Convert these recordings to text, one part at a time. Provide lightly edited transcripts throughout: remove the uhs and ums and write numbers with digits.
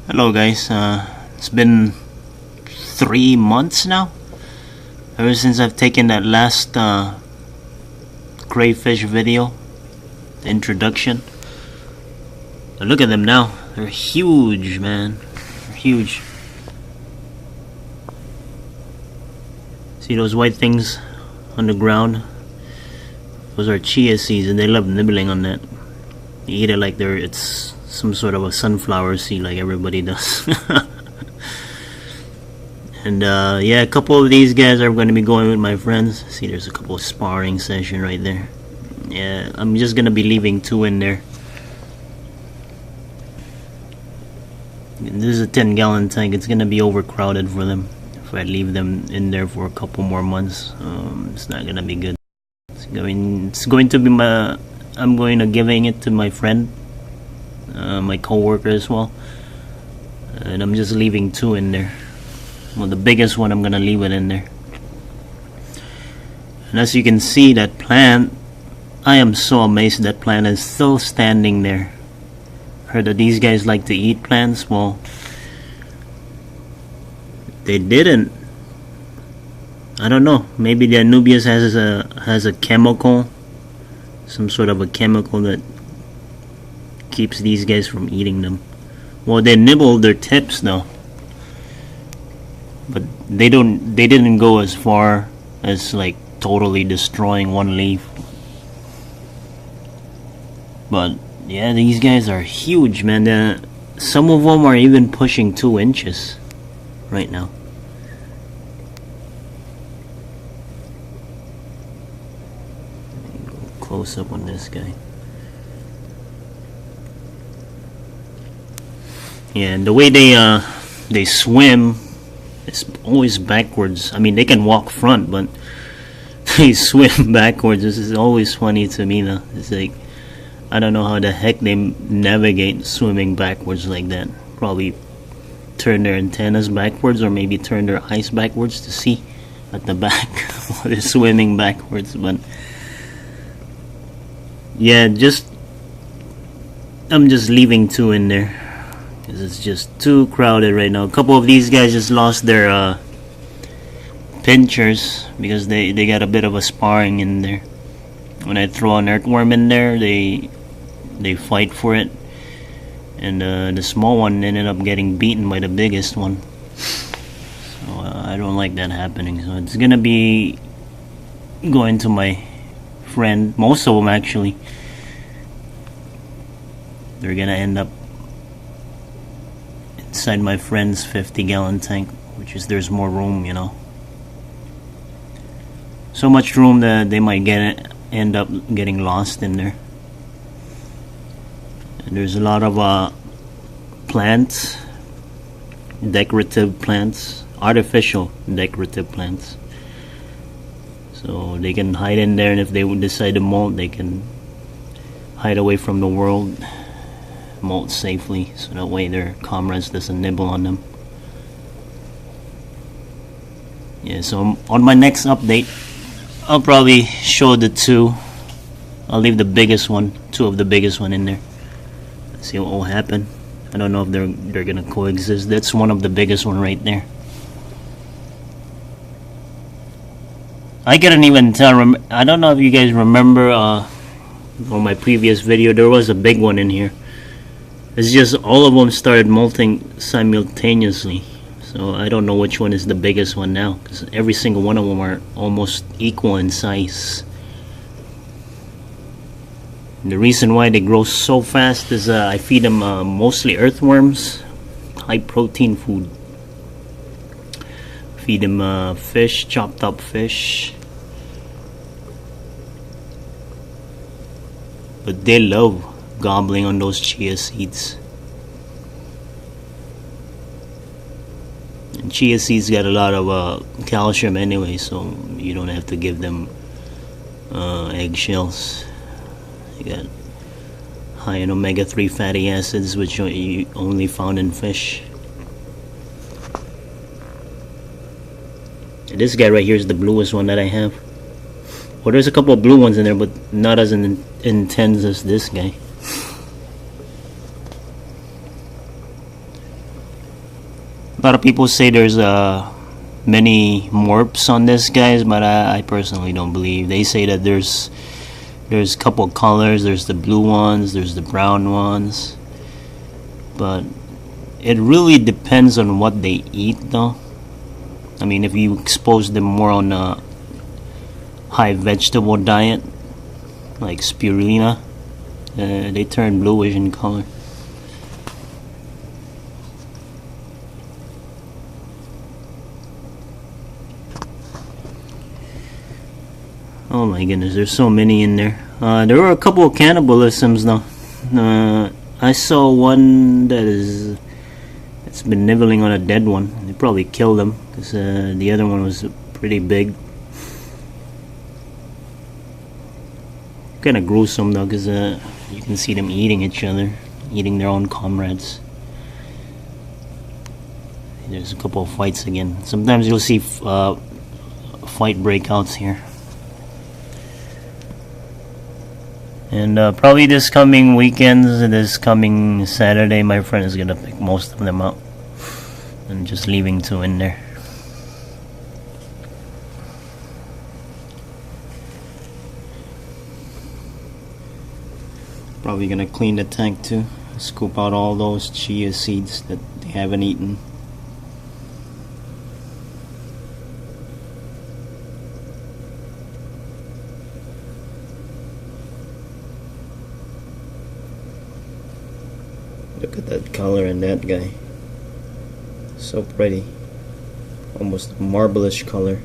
Hello guys, it's been 3 months now ever since I've taken that last crayfish video, the introduction. But look at them now, they're huge, man, they're huge. See those white things on the ground? Those are chia seeds and they love nibbling on that. They eat it like it's some sort of a sunflower seed like everybody does. And yeah, a couple of these guys are going to be going with my friends. See, there's a couple of sparring session right there. Yeah, I'm just going to be leaving 2 in there. And this is a 10-gallon tank. It's going to be overcrowded for them if I leave them in there for a couple more months. It's not going to be good. It's going to be I'm going to giving it to my friend, my co-worker as well, and I'm just leaving 2 in there. Well, the biggest one I'm gonna leave it in there. And as you can see, that plant, I am so amazed that plant is still standing there. Heard that these guys like to eat plants. Well, they didn't. I don't know, maybe the Anubias has a chemical, some sort of a chemical that keeps these guys from eating them. Well, they nibble their tips though, but they didn't go as far as like totally destroying one leaf. But yeah, these guys are huge, man. Some of them are even pushing 2 inches right now. Close up on this guy. Yeah, and the way they swim is always backwards. I mean, they can walk front, but they swim backwards. This is always funny to me now. It's like, I don't know how the heck they navigate swimming backwards like that. Probably turn their antennas backwards, or maybe turn their eyes backwards to see at the back while they're swimming backwards. But yeah, I'm just leaving 2 in there because it's just too crowded right now. A couple of these guys just lost their pinchers because they got a bit of a sparring in there. When I throw an earthworm in there, they fight for it, and the small one ended up getting beaten by the biggest one. So I don't like that happening. So it's gonna be going to my friend. Most of them actually, they're gonna end up inside my friend's 50-gallon tank, which is, there's more room, you know. So much room that they might end up getting lost in there. And there's a lot of plants, decorative plants, artificial decorative plants. So they can hide in there, and if they would decide to molt, they can hide away from the world, molt safely, so that way their comrades doesn't nibble on them. Yeah, so on my next update, I'll probably show the 2. I'll leave the biggest one, 2 of the biggest one in there. See what will happen. I don't know if they're gonna coexist. That's one of the biggest one right there. I couldn't even tell. I don't know if you guys remember on my previous video, there was a big one in here. It's just all of them started molting simultaneously. So I don't know which one is the biggest one now, because every single one of them are almost equal in size. And the reason why they grow so fast is I feed them mostly earthworms, high protein food. Feed them fish, chopped up fish. But they love gobbling on those chia seeds. And chia seeds got a lot of calcium anyway, so you don't have to give them eggshells. You got high in omega-3 fatty acids, which you only found in fish. And this guy right here is the bluest one that I have. Well, there's a couple of blue ones in there, but not as intense as this guy. A lot of people say there's many morphs on this, guys, but I personally don't believe. They say that there's a couple colors. There's the blue ones, there's the brown ones, but it really depends on what they eat, though. I mean, if you expose them more on a high vegetable diet, like spirulina, they turn bluish in color. Oh my goodness, there's so many in there. There were a couple of cannibalisms though. I saw one that's been nibbling on a dead one. They probably killed him because the other one was pretty big. Kind of gruesome though, because you can see them eating each other, eating their own comrades. There's a couple of fights again. Sometimes you'll see fight breakouts here. And probably this coming weekend, this coming Saturday, my friend is gonna pick most of them up and just leaving 2 in there. Probably gonna clean the tank too, scoop out all those chia seeds that they haven't eaten. Look at that color in that guy. So pretty. Almost marble-ish color.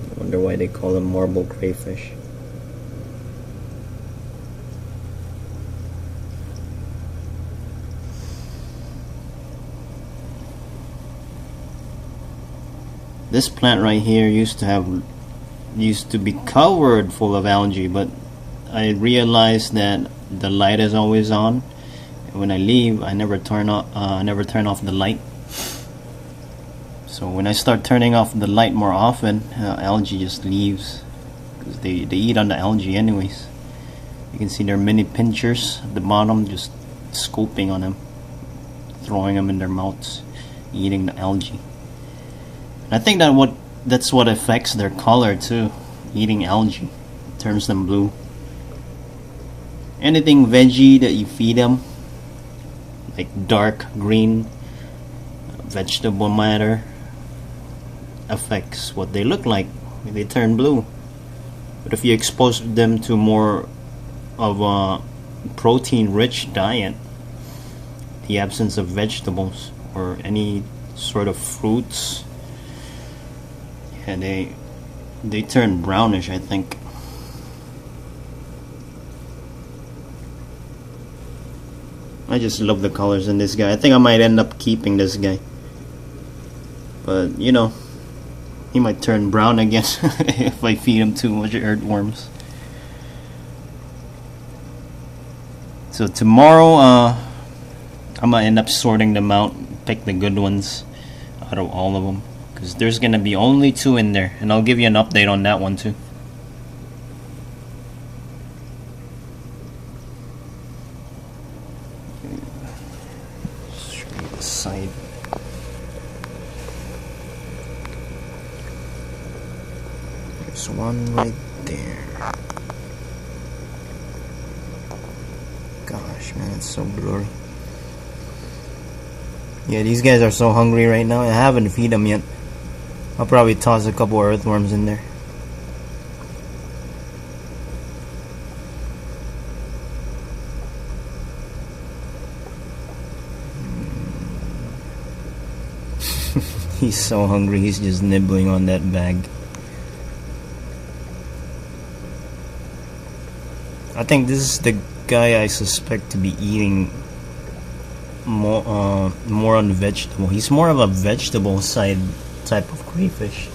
I wonder why they call them marble crayfish. This plant right here used to be covered full of algae, but I realized that the light is always on, and when I leave, I never turn off the light. So when I start turning off the light more often, algae just leaves, because they eat on the algae anyways. You can see there are many pinchers at the bottom, just scooping on them, throwing them in their mouths, eating the algae. And I think that's what affects their color too. Eating algae turns them blue. Anything veggie that you feed them, like dark green vegetable matter, affects what they look like. They turn blue. But if you expose them to more of a protein-rich diet, the absence of vegetables or any sort of fruits, yeah, they turn brownish, I think. I just love the colors in this guy. I think I might end up keeping this guy, but you know, he might turn brown again if I feed him too much earthworms. So tomorrow I'm gonna end up sorting them out, pick the good ones out of all of them, because there's gonna be only 2 in there, and I'll give you an update on that one too. Side. There's one right there. Gosh, man, it's so blurry. Yeah, these guys are so hungry right now. I haven't fed them yet. I'll probably toss a couple earthworms in there. He's so hungry, he's just nibbling on that bag. I think this is the guy I suspect to be eating more on vegetable. He's more of a vegetable side type of crayfish.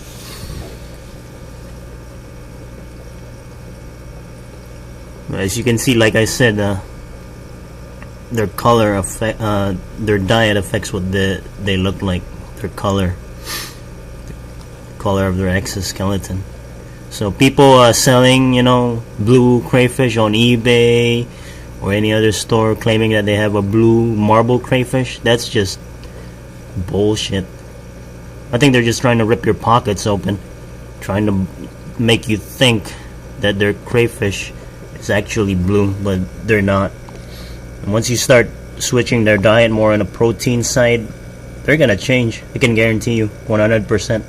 As you can see, like I said, their color their diet affects what they look like. Their color, the color of their exoskeleton. So people selling, blue crayfish on eBay or any other store claiming that they have a blue marble crayfish, that's just bullshit. I think they're just trying to rip your pockets open, trying to make you think that their crayfish is actually blue, but they're not. And once you start switching their diet more on a protein side, they're gonna change. I can guarantee you 100%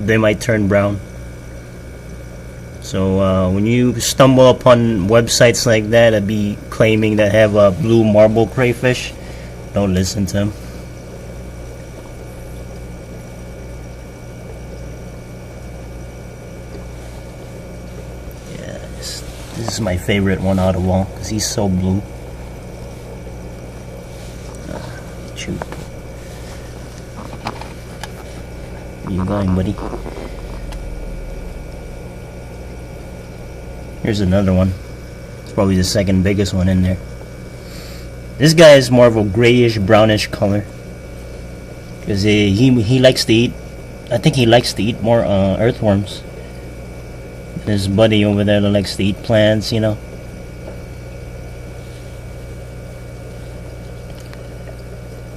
they might turn brown. So when you stumble upon websites like that be claiming that have a blue marble crayfish, don't listen to them. Yeah, this is my favorite one out of all because he's so blue. Shoot. Where you going, buddy? Here's another one. It's probably the second biggest one in there. This guy is more of a grayish brownish color because he likes to eat. I think he likes to eat more earthworms. His buddy over there that likes to eat plants, you know.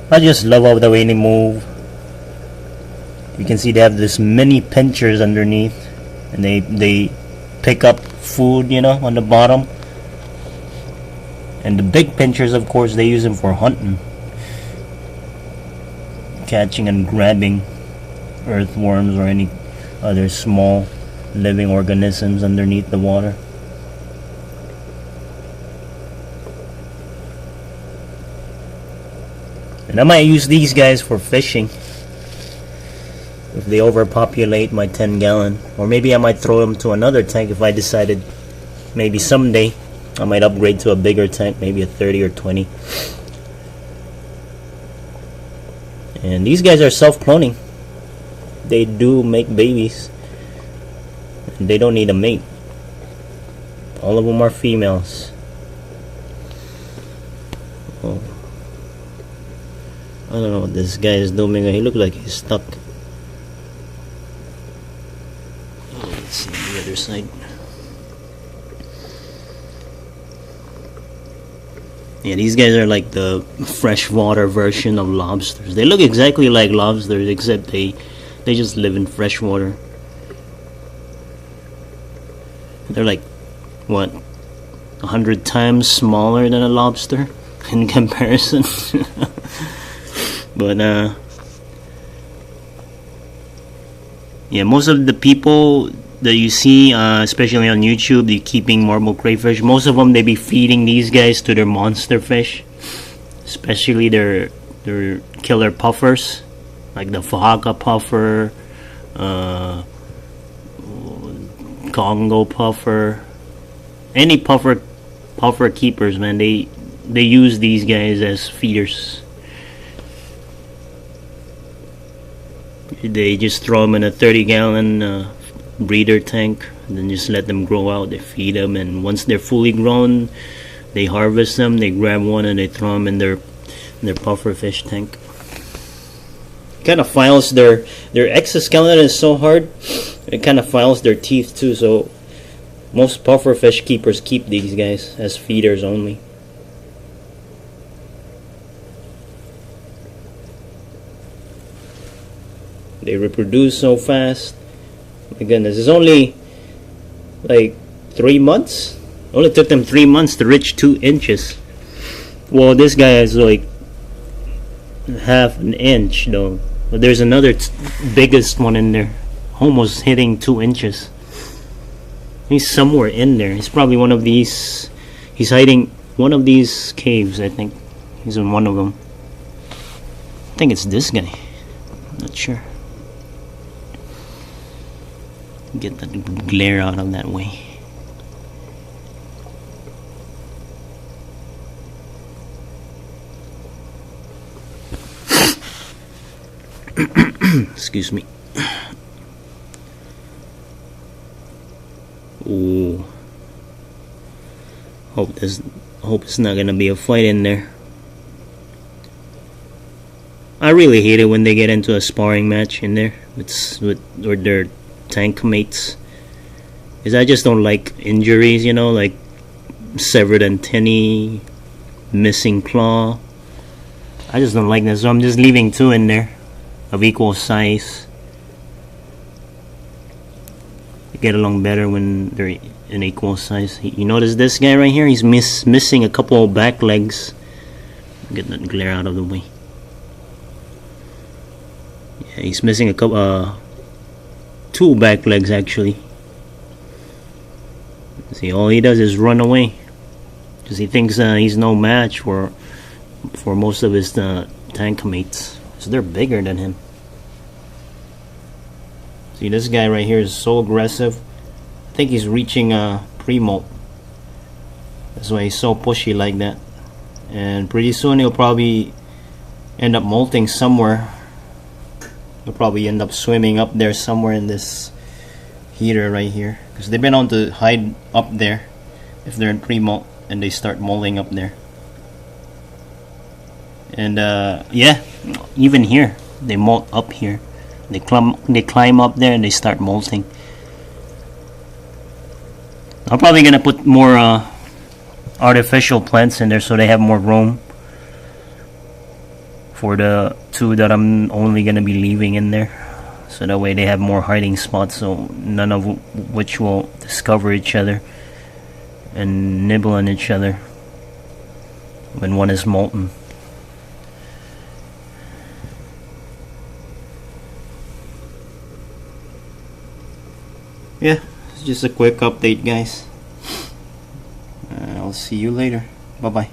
I just love how the way they move. You can see they have this mini pinchers underneath, and they pick up food, you know, on the bottom. And the big pinchers, of course, they use them for hunting, catching and grabbing earthworms or any other small living organisms underneath the water. And I might use these guys for fishing if they overpopulate my 10-gallon, or maybe I might throw them to another tank if I decided maybe someday I might upgrade to a bigger tank, maybe a 30 or 20. And these guys are self-cloning. They do make babies, and they don't need a mate. All of them are females. Oh. I don't know what this guy is doing. He looks like he's stuck. Let's see the other side. Yeah, these guys are like the freshwater version of lobsters. They look exactly like lobsters, except they just live in freshwater. They're like, what, 100 times smaller than a lobster in comparison. But yeah, most of the people that you see, especially on YouTube, they keeping marble crayfish. Most of them, they be feeding these guys to their monster fish, especially their killer puffers, like the Fahaka puffer, Congo puffer, any puffer keepers, man. They use these guys as feeders. They just throw them in a 30-gallon breeder tank, and then just let them grow out. They feed them, and once they're fully grown, they harvest them. They grab one and they throw them in their puffer fish tank. Kind of files their exoskeleton is so hard. It kind of files their teeth too. So most puffer fish keepers keep these guys as feeders only. They reproduce so fast. My goodness, it's only like 3 months. Only took them 3 months to reach 2 inches. Well, this guy is like half an inch though. But there's another biggest one in there, almost hitting 2 inches. He's somewhere in there. He's probably one of these. He's hiding one of these caves, I think. He's in one of them. I think it's this guy. I'm not sure. Get that glare out of that way. Excuse me. Ooh. Hope it's not gonna be a fight in there. I really hate it when they get into a sparring match in there with their tank mates, because I just don't like injuries, you know, like severed antennae, missing claw. I just don't like that, so I'm just leaving 2 in there of equal size. They get along better when they're in equal size. You notice this guy right here? He's missing a couple of back legs. Get that glare out of the way. Yeah, he's missing a couple, 2 back legs actually. See, all he does is run away because he thinks he's no match for most of his tank mates. So they're bigger than him. See, this guy right here is so aggressive. I think he's reaching pre-molt. That's why he's so pushy like that. And pretty soon he'll probably end up molting somewhere. He'll probably end up swimming up there somewhere in this heater right here, because they've been on to hide up there if they're in pre-molt and they start molting up there. And yeah, even here they molt up here. They climb up there and they start molting. I'm probably gonna put more artificial plants in there so they have more room for the 2 that I'm only gonna be leaving in there, so that way they have more hiding spots, so none of which will discover each other and nibble on each other when one is molten. Yeah, it's just a quick update, guys. I'll see you later. Bye bye.